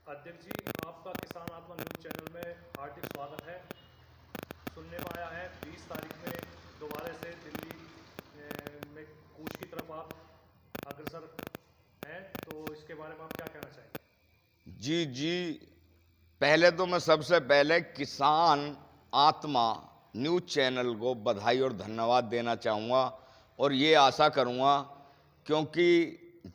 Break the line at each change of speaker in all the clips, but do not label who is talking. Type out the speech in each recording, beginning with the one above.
अध्यक्ष जी, आपका किसान आत्मा न्यूज़ चैनल में हार्दिक स्वागत है। सुनने में आया है 20 तारीख में दोबारा से दिल्ली में कूच की तरफ आप अग्रसर हैं, तो इसके बारे में आप क्या कहना चाहेंगे?
जी, पहले तो मैं सबसे पहले किसान आत्मा न्यूज़ चैनल को बधाई और धन्यवाद देना चाहूँगा और ये आशा करूँगा, क्योंकि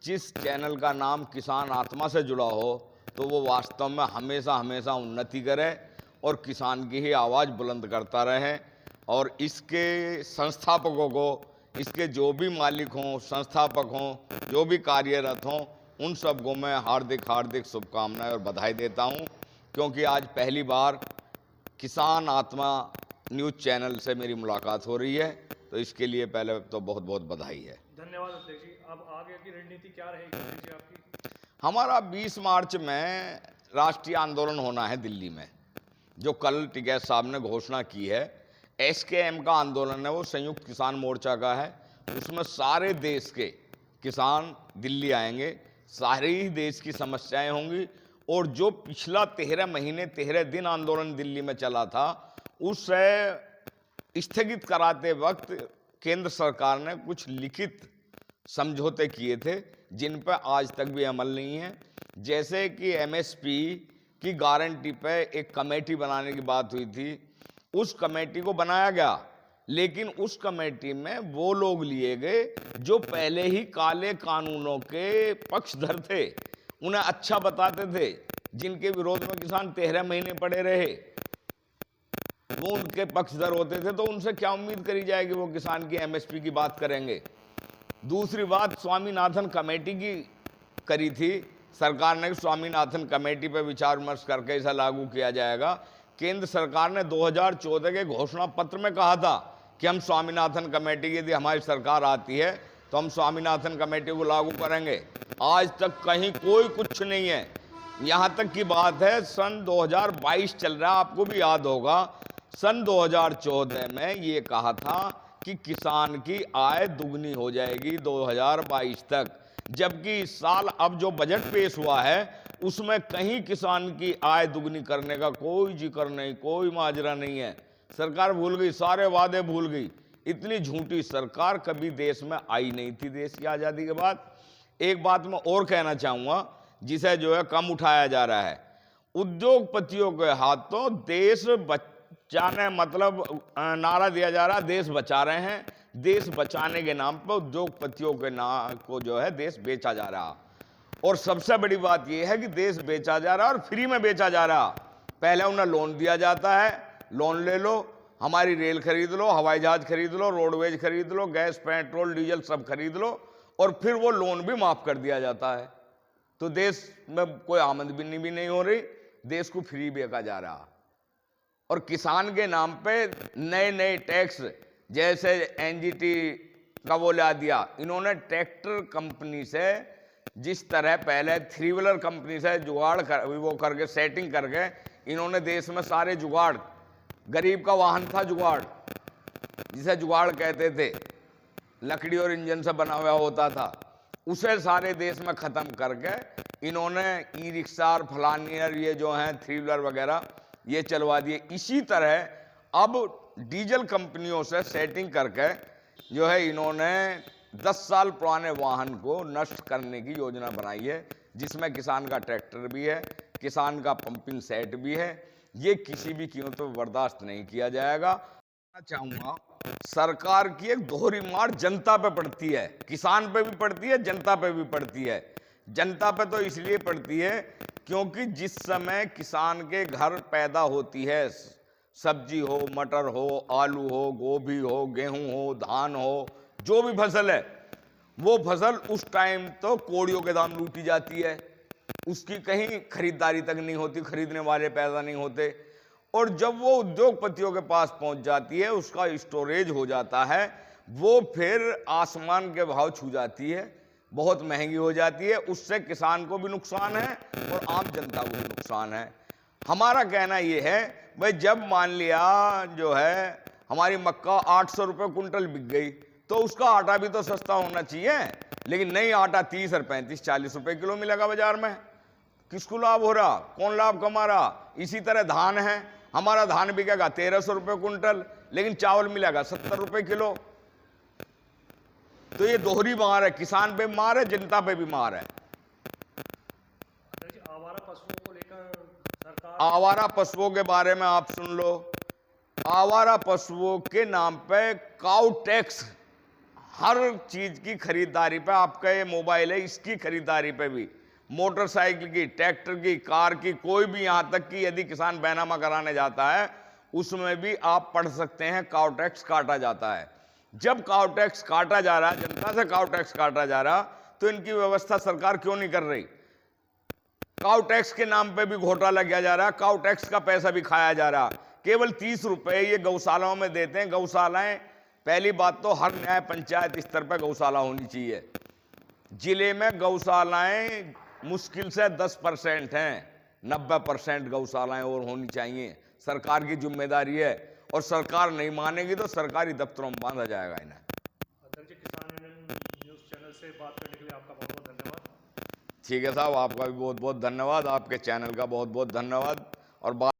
जिस चैनल का नाम किसान आत्मा से जुड़ा हो तो वो वास्तव में हमेशा हमेशा उन्नति करे और किसान की ही आवाज़ बुलंद करता रहे। और इसके संस्थापकों को, इसके जो भी मालिक हों, संस्थापक हों, जो भी कार्यरत हों, उन सबको मैं हार्दिक हार्दिक शुभकामनाएं और बधाई देता हूं, क्योंकि आज पहली बार किसान आत्मा न्यूज़ चैनल से मेरी मुलाकात हो रही है, तो इसके लिए पहले तो बहुत बहुत बधाई है।
धन्यवाद अध्यक्ष जी। अब आगे की रणनीति क्या रहेगी अध्यक्ष जी आपकी?
हमारा 20 मार्च में राष्ट्रीय आंदोलन होना है दिल्ली में, जो कल टिकैत साहब ने घोषणा की है। SKM का आंदोलन है, वो संयुक्त किसान मोर्चा का है। उसमें सारे देश के किसान दिल्ली आएंगे, सारे ही देश की समस्याएं होंगी। और जो पिछला 13 महीने 13 दिन आंदोलन दिल्ली में चला था, उससे स्थगित कराते वक्त केंद्र सरकार ने कुछ लिखित समझौते किए थे, जिन पर आज तक भी अमल नहीं है। जैसे कि MSP की गारंटी पे एक कमेटी बनाने की बात हुई थी, उस कमेटी को बनाया गया, लेकिन उस कमेटी में वो लोग लिए गए जो पहले ही काले कानूनों के पक्षधर थे, उन्हें अच्छा बताते थे, जिनके विरोध में किसान 13 महीने पड़े रहे, वो उनके पक्षधर होते थे। तो उनसे क्या उम्मीद करी जाएगी, वो किसान की MSP की बात करेंगे। दूसरी बात, स्वामीनाथन कमेटी की करी थी सरकार ने, स्वामीनाथन कमेटी पर विचार विमर्श करके इसे लागू किया जाएगा। केंद्र सरकार ने 2014 के घोषणा पत्र में कहा था कि हम स्वामीनाथन कमेटी की, यदि हमारी सरकार आती है तो हम स्वामीनाथन कमेटी को लागू करेंगे। आज तक कहीं कोई कुछ नहीं है। यहाँ तक की बात है, सन 2022 चल रहा है, आपको भी याद होगा, सन 2014 में ये कहा था कि किसान की आय दुगनी हो जाएगी 2022 तक, जबकि इस साल अब जो बजट पेश हुआ है उसमें कहीं किसान की आय दुगनी करने का कोई जिक्र नहीं, कोई माजरा नहीं है। सरकार भूल गई, सारे वादे भूल गई। इतनी झूठी सरकार कभी देश में आई नहीं थी देश की आज़ादी के बाद। एक बात मैं और कहना चाहूँगा, जिसे जो है कम उठाया जा रहा है, उद्योगपतियों के हाथों देश बचाने, मतलब नारा दिया जा रहा है देश बचा रहे हैं। देश बचाने के नाम पर उद्योगपतियों के नाम को जो है देश बेचा जा रहा। और सबसे बड़ी बात यह है कि देश बेचा जा रहा और फ्री में बेचा जा रहा। पहले उन्हें लोन दिया जाता है, लोन ले लो, हमारी रेल खरीद लो, हवाई जहाज खरीद लो, रोडवेज खरीद लो, गैस पेट्रोल डीजल सब खरीद लो, और फिर वो लोन भी माफ कर दिया जाता है। तो देश में कोई आमदनी भी नहीं हो रही, देश को फ्री बेचा जा रहा। और किसान के नाम पे नए नए टैक्स, जैसे NGT का वो ला दिया इन्होंने। ट्रैक्टर कंपनी से जिस तरह पहले 3 व्हीलर कंपनी से जुगाड़ कर, वो करके सेटिंग करके इन्होंने देश में सारे जुगाड़, गरीब का वाहन था जुगाड़, जिसे जुगाड़ कहते थे, लकड़ी और इंजन से बना हुआ होता था, उसे सारे देश में खत्म करके इन्होंने ई-रिक्शा और फलानियर ये जो हैं 3 व्हीलर वगैरह ये चलवा दिए। इसी तरह अब डीजल कंपनियों से सेटिंग करके जो है इन्होंने 10 साल पुराने वाहन को नष्ट करने की योजना बनाई है, जिसमें किसान का ट्रैक्टर भी है, किसान का पंपिंग सेट भी है। ये किसी भी कीमत पर बर्दाश्त नहीं किया जाएगा। मैं चाहूँगा, सरकार की एक दोहरी मार जनता पे पड़ती है, किसान पे भी पड़ती है, जनता पे भी पड़ती है। जनता पे तो इसलिए पड़ती है क्योंकि जिस समय किसान के घर पैदा होती है, सब्जी हो, मटर हो, आलू हो, गोभी हो, गेहूं हो, धान हो, जो भी फसल है, वो फसल उस टाइम तो कोड़ियों के दाम लूटी जाती है, उसकी कहीं खरीदारी तक नहीं होती, खरीदने वाले पैदा नहीं होते। और जब वो उद्योगपतियों के पास पहुंच जाती है, उसका स्टोरेज हो जाता है, वो फिर आसमान के भाव छू जाती है, बहुत महंगी हो जाती है। उससे किसान को भी नुकसान है और आम जनता को भी नुकसान है। हमारा कहना ये है भाई, जब मान लिया जो है हमारी मक्का 800 रुपये कुंटल बिक गई, तो उसका आटा भी तो सस्ता होना चाहिए। लेकिन नहीं, आटा 30 और 35 40 रुपये किलो मिलेगा बाजार में। किसको लाभ हो रहा, कौन लाभ कमा रहा? इसी तरह धान है, हमारा धान बिकेगा 1300 रुपये कुंटल, लेकिन चावल मिलेगा 70 रुपये किलो। तो ये दोहरी मार है, किसान पे मार है, जनता पे भी मार है।
आवारा पशुओं को लेकर सरकार,
आवारा पशुओं के बारे में आप सुन लो। आवारा पशुओं के नाम पे काउ टैक्स, हर चीज की खरीदारी पे, आपका ये मोबाइल है इसकी खरीदारी पे भी, मोटरसाइकिल की, ट्रैक्टर की, कार की, कोई भी, यहां तक कि यदि किसान बैनामा कराने जाता है उसमें भी आप पढ़ सकते हैं काउ टैक्स काटा जाता है। जब काउ टैक्स काटा जा रहा है, जनता से काउ टैक्स काटा जा रहा, तो इनकी व्यवस्था सरकार क्यों नहीं कर रही? काउ टैक्स के नाम पे भी घोटाला किया जा रहा है, काउ टैक्स का पैसा भी खाया जा रहा। केवल 30 रुपए ये गौशालाओं में देते हैं। गौशालाएं, पहली बात तो हर न्याय पंचायत स्तर पर गौशाला होनी चाहिए। जिले में गौशालाएं मुश्किल से 10% हैं, 90% गौशालाएं और होनी चाहिए। सरकार की जिम्मेदारी है, और सरकार नहीं मानेगी तो सरकारी दफ्तरों में बांधा जाएगा इन्हें।
अध्यक्ष जी, किसान यूनियन न्यूज़ चैनल से बात करने के लिए आपका बहुत बहुत धन्यवाद।
ठीक है साहब, आपका भी बहुत बहुत धन्यवाद, आपके चैनल का बहुत बहुत धन्यवाद। और बात